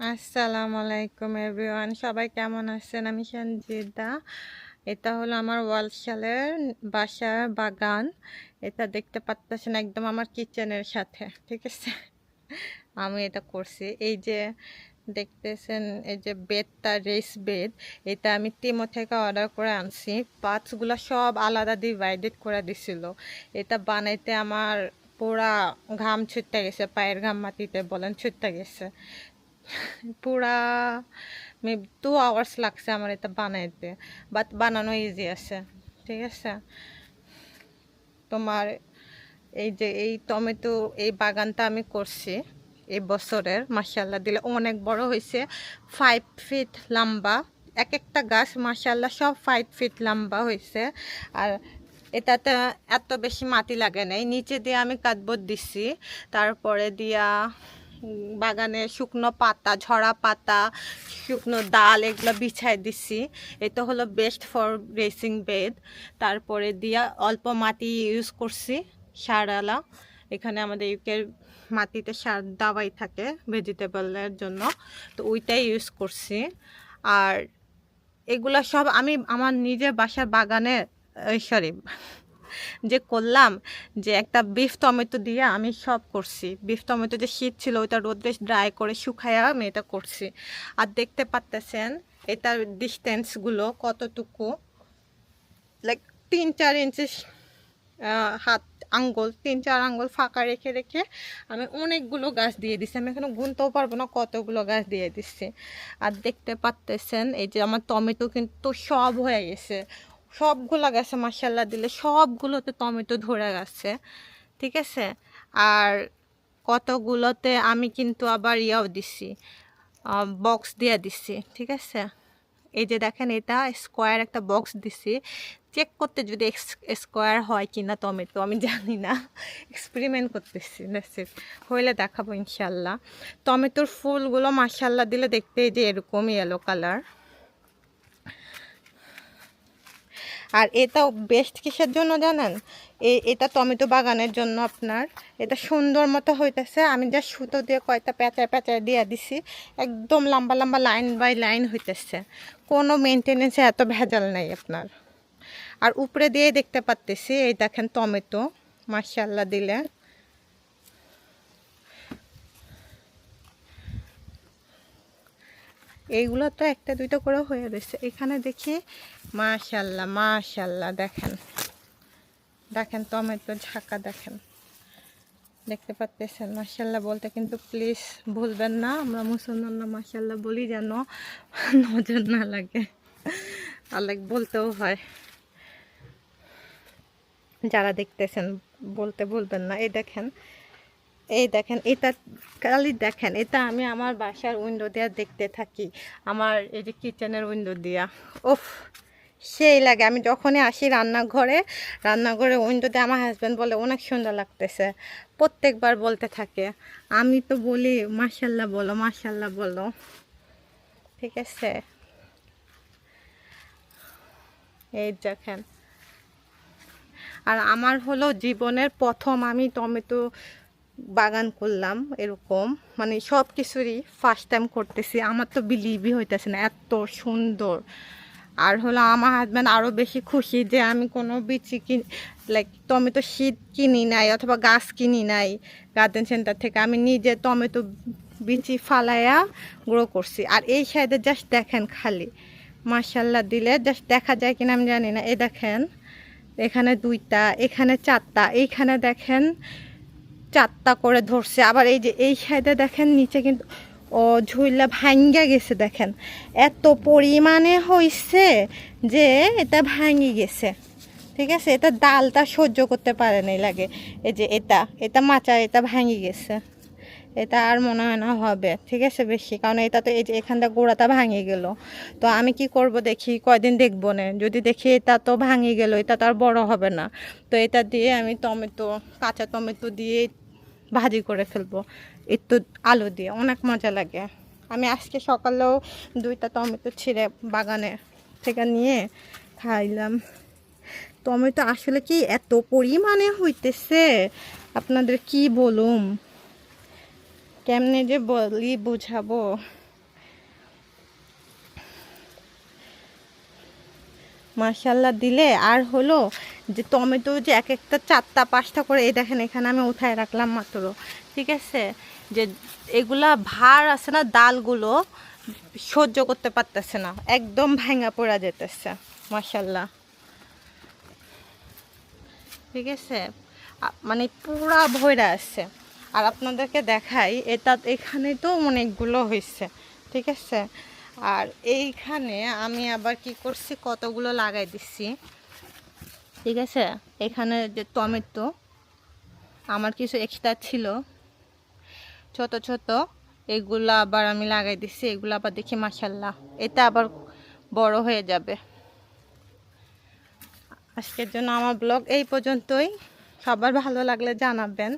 আসসালামু আলাইকুম এভরিওয়ান, সবাই কেমন আছেন? আমি সঞ্জিদা। এটা হলো আমার ওয়ালশালের বাসার বাগান। এটা দেখতে পাচ্ছেন একদম আমার কিচেনের সাথে, ঠিক আছে? আমি এটা করছি। এই যে দেখতেছেন, এই যে বেডটা রেস বেড, এটা আমি টিমো থেকে অর্ডার করে আনছি। পার্টসগুলো সব আলাদা ডিভাইডেড করে দিছিল। এটা বানাইতে আমার পুরা ঘাম ছুটতে গেছে, পায়ের ঘাম মাটিতে বলেন ছুটতে গেছে। পুরা 2 আওয়ার্স লাগছে আমার এটা বানাইতে, বাট বানানো ইজি আছে, ঠিক আছে? তোমার এই যে এই টমেটো এই বাগানটা আমি করছি এই বছরের, মাশাআল্লাহ দিলে অনেক বড় হয়েছে। 5 ফিট লম্বা এক একটা গাছ, মাশাআল্লাহ সব 5 ফিট লম্বা হয়েছে। আর এটাতে এত বেশি মাটি লাগে নাই, নিচে দিয়ে আমি কার্ডবোর্ড দিছি, তারপরে দিয়া বাগানে শুকনো পাতা, ঝরা পাতা, শুকনো ডাল এগুলো বিছাই দিছি। এটা হলো বেস্ট ফর রেসিং বেড। তারপরে দিয়া অল্প মাটি ইউজ করছি, সারালা। এখানে আমাদের ইউকের মাটিতে সার দাওয়াই থাকে ভেজিটেবলের জন্য, তো ওইটাই ইউজ করছি। আর এগুলা সব আমি আমার নিজের বাসার বাগানে, সরি, যে করলাম, যে একটা বিফ টমেটো দিয়ে আমি সব করছি। বিফ টমেটো যে শীত ছিল ওইটা রোদ্রে ড্রাই করে শুকাইয়া আমি এটা করছি। আর দেখতে পাচ্তেছেন এটার ডিস্টেন্সগুলো কতটুকু, লাইক 3-4 ইঞ্চি হাত আঙ্গুল, 3-4 আঙ্গুল ফাঁকা রেখে রেখে আমি অনেকগুলো গাছ দিয়ে দিচ্ছি। আমি এখানে গুনতেও পারবো না কতগুলো গাছ দিয়ে দিচ্ছি। আর দেখতে পাচ্তেছেন এই যে আমার টমেটো কিন্তু সব হয়ে গেছে, সবগুলো গাছে মাশাআল্লাহ দিলে সবগুলোতে টমেটো ধরে গেছে, ঠিক আছে? আর কতগুলোতে আমি কিন্তু আবার ইয়াও দিছি, বক্স দিয়ে দিছি, ঠিক আছে? এই যে দেখেন এটা স্কোয়ার একটা বক্স দিছি, চেক করতে যদি স্কোয়ার হয় কি না টমেটো আমি জানি না, এক্সপেরিমেন্ট করতেছি, হইলে দেখাবো ইনশাল্লাহ। টমেটোর ফুলগুলো মাশাল্লাহ দিলে দেখতে এই যে এরকম ইয়েলো কালার। আর এটাও বেস্ট কিসের জন্য জানেন? এটা টমেটো বাগানের জন্য আপনার। এটা সুন্দর মতো হইতেছে, আমি যা সুতো দিয়ে কয়টা প্যাঁচায় প্যাঁচায় দিয়ে দিছি, একদম লম্বা লম্বা লাইন বাই লাইন হইতেছে, কোনো মেনটেনেন্সে এত ভেজাল নাই আপনার। আর উপরে দিয়ে দেখতে পাচ্তেছি এই দেখেন টমেটো মাশাআল্লাহ দিলে। এইগুলো তো একটা দুইটা করে হয়ে রয়েছে, এখানে দেখি মাশাআল্লাহ মাশাআল্লাহ। দেখেন দেখেন টমেটো ঝাঁকা, দেখেন, দেখতে পাচ্ছেন মাশাআল্লাহ বলতে কিন্তু প্লিজ ভুলবেন না, আমরা মুসলমান না মাশাআল্লাহ বলি যেন নজর না লাগে, আল্লাহ বলতেও হয়। যারা দেখতেছেন বলতে ভুলবেন না। এই দেখেন, এই দেখেন এটা খালি দেখেন, এটা আমি আমার বাসার উইন্ডো দিয়ে দেখতে থাকি, আমার এই যে কিচেনের উইন্ডো দিয়া। ওফ, সেই লাগে। আমি যখনই আসি রান্নাঘরে উইন্ডো দিয়ে আমার হাজব্যান্ড বলে অনেক সুন্দর লাগতেছে, প্রত্যেকবার বলতে থাকে। আমি তো বলি মাশাল্লাহ বলো মাশাল্লাহ বলো, ঠিক আছে? এই দেখেন, আর আমার হলো জীবনের প্রথম আমি টমেটো বাগান করলাম এরকম, মানে সব কিছুরই ফার্স্ট টাইম করতেছি। আমার তো বিলিভই হইতেছে না এত সুন্দর। আর হলো আমার হাজব্যান্ড আরও বেশি খুশি যে আমি কোনো বিচি লাইক টমেটো সিড কিনি নাই অথবা গাছ কিনি নাই গার্ডেন সেন্টার থেকে, আমি নিজে টমেটো বিচি ফালাইয়া গ্রো করছি। আর এই সাইডে জাস্ট দেখেন খালি মাশাল্লাহ দিলে, জাস্ট দেখা যায় কিনা আমি জানি না। এই দেখেন এখানে 2টা, এখানে 4টা, এইখানে দেখেন 4টা করে ধরছে। আবার এই যে এই সাইডে দেখেন নিচে কিন্তু ও ঝুইলা ভাঙ্গা গেছে, দেখেন এত পরিমাণে হইছে যে এটা ভাঙি গেছে, ঠিক আছে? এটা ডালটা সহ্য করতে পারে নাই লাগে। এই যে এটা মাচা, এটা ভাঙি গেছে, এটা আর মনে হয় না হবে, ঠিক আছে বেশি, কারণ এটা তো এই যে এখানটা গোড়াটা ভাঙে গেল। তো আমি কি করব দেখি, কয়দিন দেখবো না, যদি দেখি এটা তো ভাঙে গেল, এটা তো আর বড় হবে না, তো এটা দিয়ে আমি কাঁচা টমেটো দিয়ে ভাজি করে ফেলবো একটু আলু দিয়ে, অনেক মজা লাগে। আমি আজকে সকালেও 2টা টমেটো ছিঁড়ে বাগানে থেকে নিয়ে খাইলাম। টমেটো আসলে কি এত পরিমাণে হইতেছে, আপনাদের কি বলুম, কেমনে যে বলি বুঝাবো। মাশাল্লাহ দিলে আর হলো যে টমেটো যে এক একটা 4টা 5টা করে, এই দেখেন এখানে আমি উঠায় রাখলাম মাত্র, ঠিক আছে। যে এগুলা ভার আছে না, ডালগুলো সহ্য করতে পারতেছে না, একদম ভাঙা পড়া যেতেছে। মাশাল্লাহ, ঠিক আছে, মানে পুরা ভইরা আছে। আর আপনাদেরকে দেখাই, এটা এখানে তো অনেকগুলো হয়েছে, ঠিক আছে। আর এইখানে আমি আবার কি করছি, কতগুলো লাগাই দিচ্ছি, ঠিক আছে। এখানে যে টমেটো আমার কিছু এক্সট্রা ছিল ছোট ছোট, এগুলো আবার আমি লাগাই দিচ্ছি। এগুলো আবার দেখি মাশাল্লাহ এটা আবার বড় হয়ে যাবে। আজকের জন্য আমার ব্লগ এই পর্যন্তই। সবার ভালো লাগলে জানাবেন।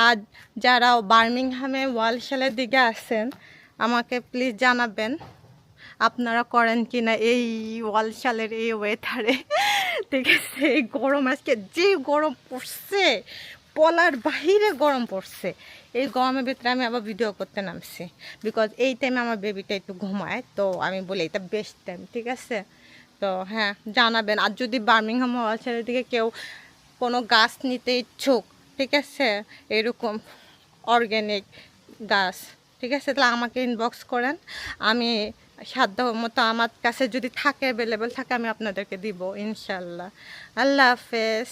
আর যারা বার্মিংহামে ওয়ালশালের দিকে আছেন, আমাকে প্লিজ জানাবেন আপনারা করেন কি না এই ওয়ালশালের এই ওয়েদারে, ঠিক আছে। এই গরম, আজকে যে গরম পড়ছে, বলার বাহিরে গরম পড়ছে। এই গরমের ভিতরে আমি আবার ভিডিও করতে নামছি, বিকজ এই টাইমে আমার বেবিটা একটু ঘুমায়, তো আমি বলি এটা বেস্ট টাইম, ঠিক আছে। তো হ্যাঁ, জানাবেন। আর যদি বার্মিংহাম ওয়ালশালের দিকে কেউ কোনো গাছ নিতে ইচ্ছুক, ঠিক আছে, এরকম অর্গ্যানিক গাছ, ঠিক আছে, তাহলে আমাকে ইনবক্স করেন। আমি সাধ্য মতো আমার কাছে যদি থাকে, অ্যাভেলেবেল থাকে, আমি আপনাদেরকে দিব ইনশাল্লাহ। আল্লাহ হাফেজ।